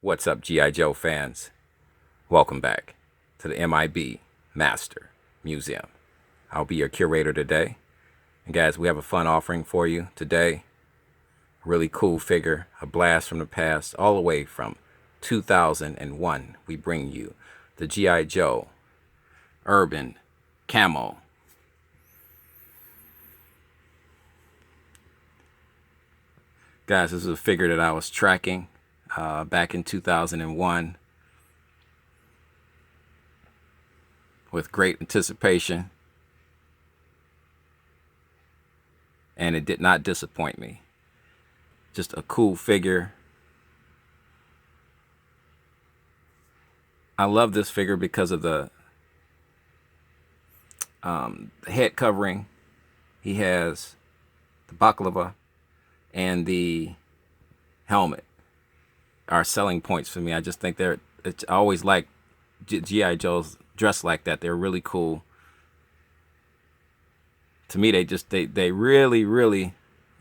What's up, G.I. Joe fans? Welcome back to the M.I.B. Master Museum. I'll be your curator today. And guys, we have a fun offering for you today. Really cool figure, a blast from the past, all the way from 2001. We bring you the G.I. Joe Urban Camo. Guys, this is a figure that I was tracking back in 2001 with great anticipation, and it did not disappoint me. Just a cool figure. I love this figure because of the head covering. He has the baklava and the helmet are selling points for me. I just think I always like G.I. Joe's dressed like that. They're really cool. To me, they really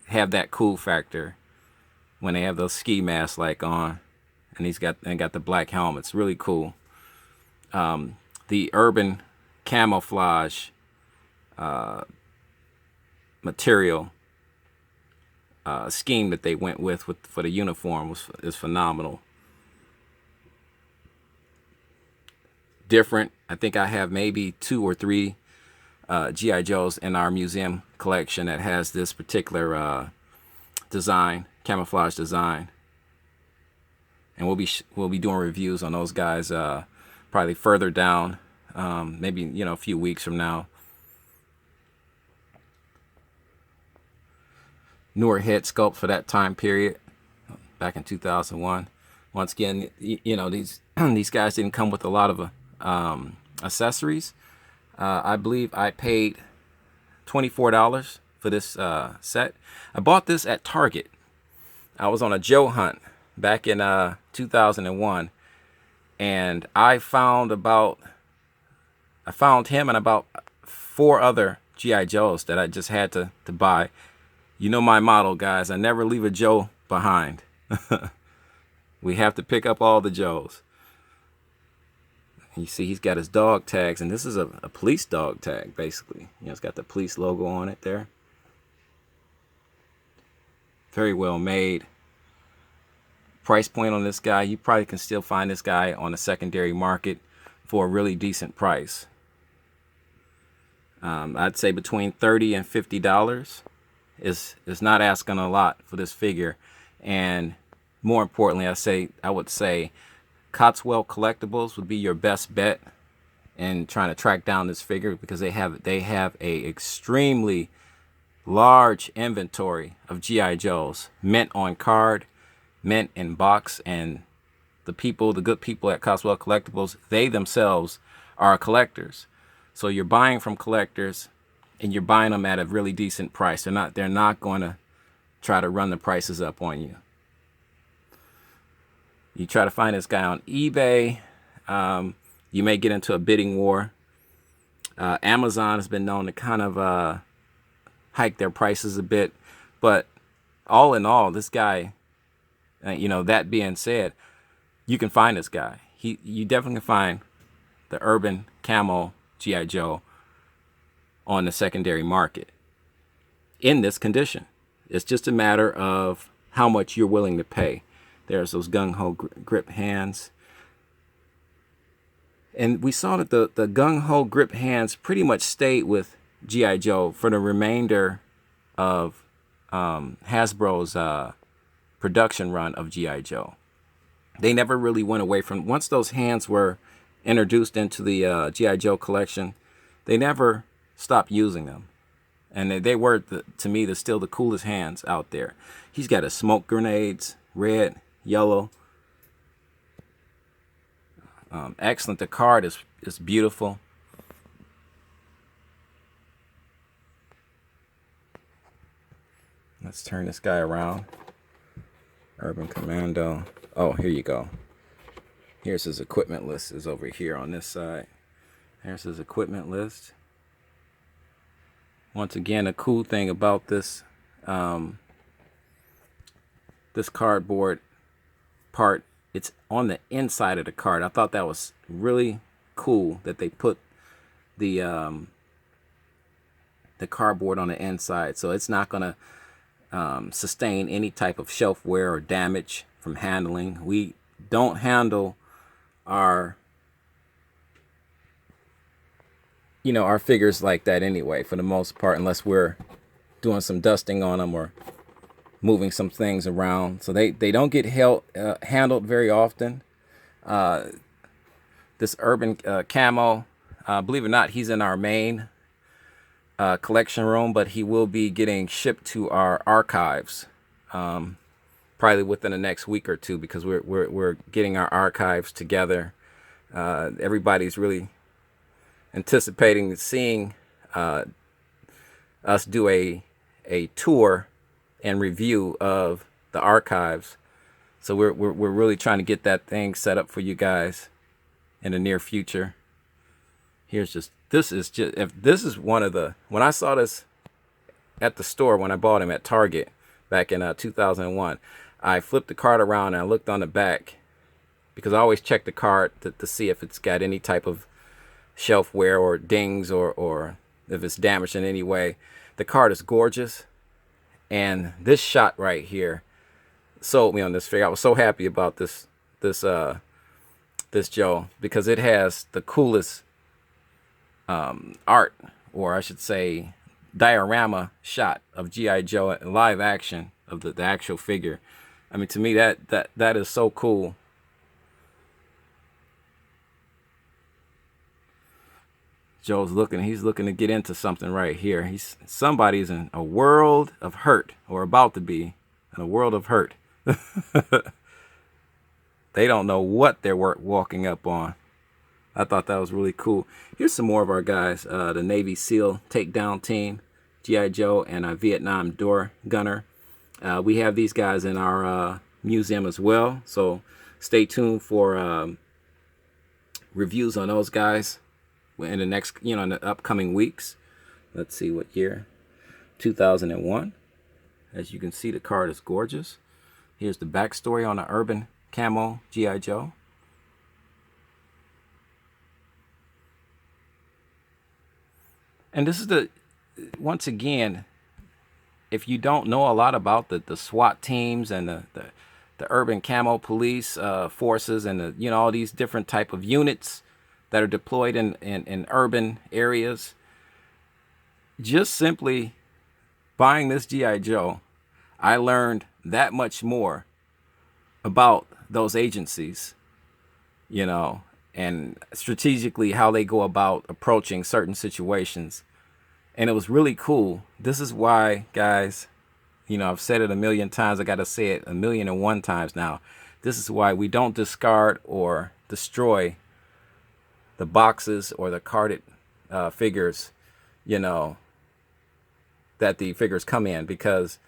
have that cool factor when they have those ski masks like on, and he's got the black helmet. It's really cool. The urban camouflage material scheme that they went with for the uniform is phenomenal. Different. I think I have maybe 2 or 3 G.I. Joes in our museum collection that has this particular design, camouflage design, and we'll be doing reviews on those guys probably further down, maybe a few weeks from now. Newer head sculpt for that time period, back in 2001. Once again, these guys didn't come with a lot of accessories. I believe I paid $24 for this set. I bought this at Target. I was on a Joe hunt back in 2001, and I found him and about 4 other G.I. Joes that I just had to buy. You know my motto, guys. I never leave a Joe behind. We have to pick up all the Joes. You see he's got his dog tags, and this is a police dog tag, basically. It's got the police logo on it there. Very well made. Price point on this guy, you probably can still find this guy on the secondary market for a really decent price. I'd say between $30 and $50 is not asking a lot for this figure. And more importantly, I would say Cotswell Collectibles would be your best bet in trying to track down this figure, because they have a extremely large inventory of G.I. Joes, mint on card, mint in box, and the good people at Cotswell Collectibles, they themselves are collectors. So you're buying from collectors, and you're buying them at a really decent price. They're not going to try to run the prices up on you. You try to find this guy on eBay, you may get into a bidding war. Amazon has been known to kind of hike their prices a bit, but all in all, this guy, that being said, you can find this guy. You definitely can find the urban camo G.I. Joe on the secondary market in this condition. It's just a matter of how much you're willing to pay. There's those gung-ho grip hands. And we saw that the gung-ho grip hands pretty much stayed with G.I. Joe for the remainder of Hasbro's production run of G.I. Joe. They never really went away from, once those hands were introduced into the G.I. Joe collection, they never stopped using them. And they were, to me, still the coolest hands out there. He's got his smoke grenades, red, yellow. Excellent. The card is beautiful. Let's turn this guy around. Urban Commando. Oh, here you go. Here's his equipment list. Is over here on this side. There's his equipment list. Once again, a cool thing about this this cardboard part it's on the inside of the card. I thought that was really cool that they put the cardboard on the inside, so it's not gonna sustain any type of shelf wear or damage from handling. We don't handle our our figures like that anyway, for the most part, unless we're doing some dusting on them or moving some things around. So they don't get handled very often. This urban camo, believe it or not, he's in our main collection room, but he will be getting shipped to our archives probably within the next week or two, because we're getting our archives together. Everybody's really anticipating seeing us do a tour and review of the archives. So we're really trying to get that thing set up for you guys in the near future. This is one of the, when I saw this at the store, when I bought him at Target back in 2001, I flipped the card around and I looked on the back, because I always check the card to see if it's got any type of shelf wear or dings, or if it's damaged in any way. The card is gorgeous, and this shot right here sold me on this figure. I was so happy about this Joe, because it has the coolest art, or I should say diorama shot of G.I. Joe in live action, of the actual figure. I mean, to me, that is so cool. Joe's he's looking to get into something right here. Somebody's in a world of hurt, or about to be in a world of hurt. They don't know what they're walking up on. I thought that was really cool. Here's some more of our guys. The Navy SEAL takedown team, G.I. Joe, and a Vietnam door gunner. We have these guys in our museum as well, so stay tuned for reviews on those guys in the next, in the upcoming weeks. Let's see what year. 2001. As you can see, the card is gorgeous. Here's the backstory on the urban camo G.I. Joe. And this is once again, if you don't know a lot about the SWAT teams and the urban camo police forces, and all these different type of units that are deployed in urban areas, just simply buying this G.I. Joe, I learned that much more about those agencies, and strategically how they go about approaching certain situations. And it was really cool. This is why, guys, I've said it a million times. I got to say it 1,000,001 times now. This is why we don't discard or destroy the boxes or the carded figures, that the figures come in, because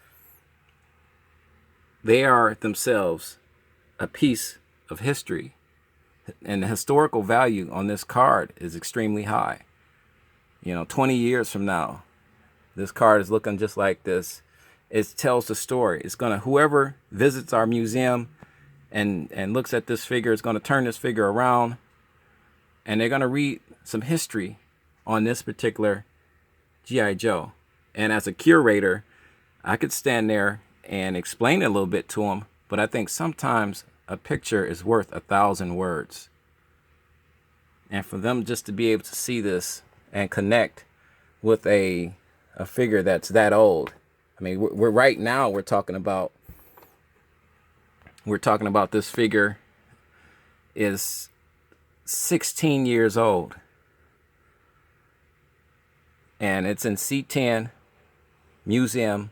they are themselves a piece of history. And the historical value on this card is extremely high. 20 years from now, this card is looking just like this. It tells the story. It's gonna, whoever visits our museum and looks at this figure is gonna turn this figure around, and they're gonna read some history on this particular G.I. Joe. And as a curator, I could stand there and explain it a little bit to them, but I think sometimes a picture is worth 1,000 words. And for them just to be able to see this and connect with a figure that's that old. I mean, we're right now we're talking about this figure is 16 years old, and it's in C10 museum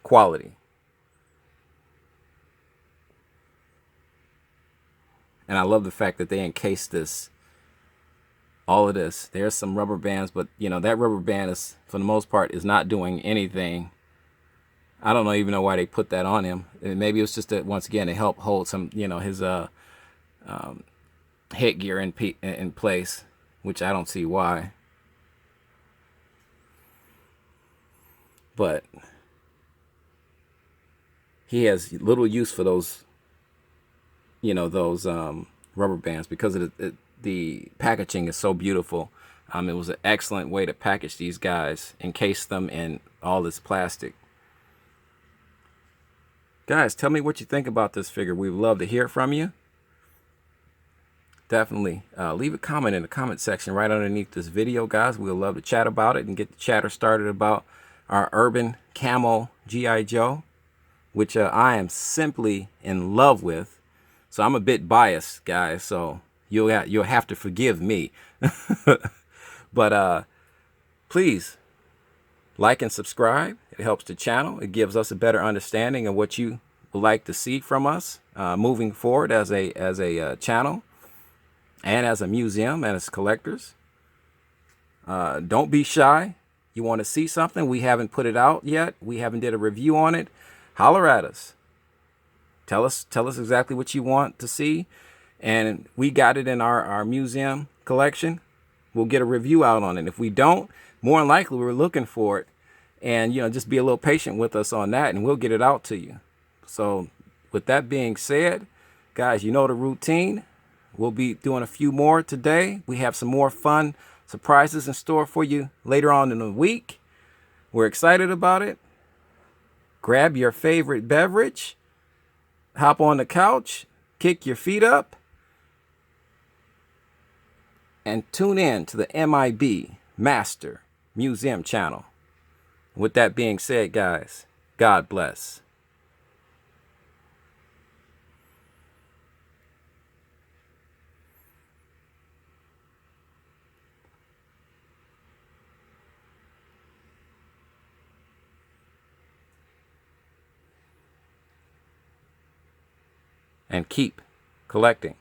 quality. And I love the fact that they encased all of this. There's some rubber bands, but that rubber band is, for the most part, is not doing anything. I don't even know why they put that on him. Maybe it was just that, once again, to help hold some, his headgear in place, which I don't see why. But he has little use for those those rubber bands, because the packaging is so beautiful. It was an excellent way to package these guys, encase them in all this plastic. Guys, tell me what you think about this figure. We'd love to hear from you. Definitely leave a comment in the comment section right underneath this video, guys. We'd love to chat about it and get the chatter started about our urban camo G.I. Joe, which I am simply in love with. So I'm a bit biased, guys, so you'll have to forgive me. But please like and subscribe. It helps the channel. It gives us a better understanding of what you would like to see from us moving forward as a channel and as a museum and as collectors. Don't be shy. You want to see something? We haven't put it out yet. We haven't did a review on it. Holler at us. Tell us exactly what you want to see, and we got it in our museum collection. We'll get a review out on it. If we don't, more than likely we're looking for it, and just be a little patient with us on that, and we'll get it out to you. So with that being said, guys, you know the routine. We'll be doing a few more today. We have some more fun surprises in store for you later on in the week. We're excited about it. Grab your favorite beverage, hop on the couch, kick your feet up, and tune in to the M.I.B. Master Museum channel. With that being said, guys, God bless. And keep collecting.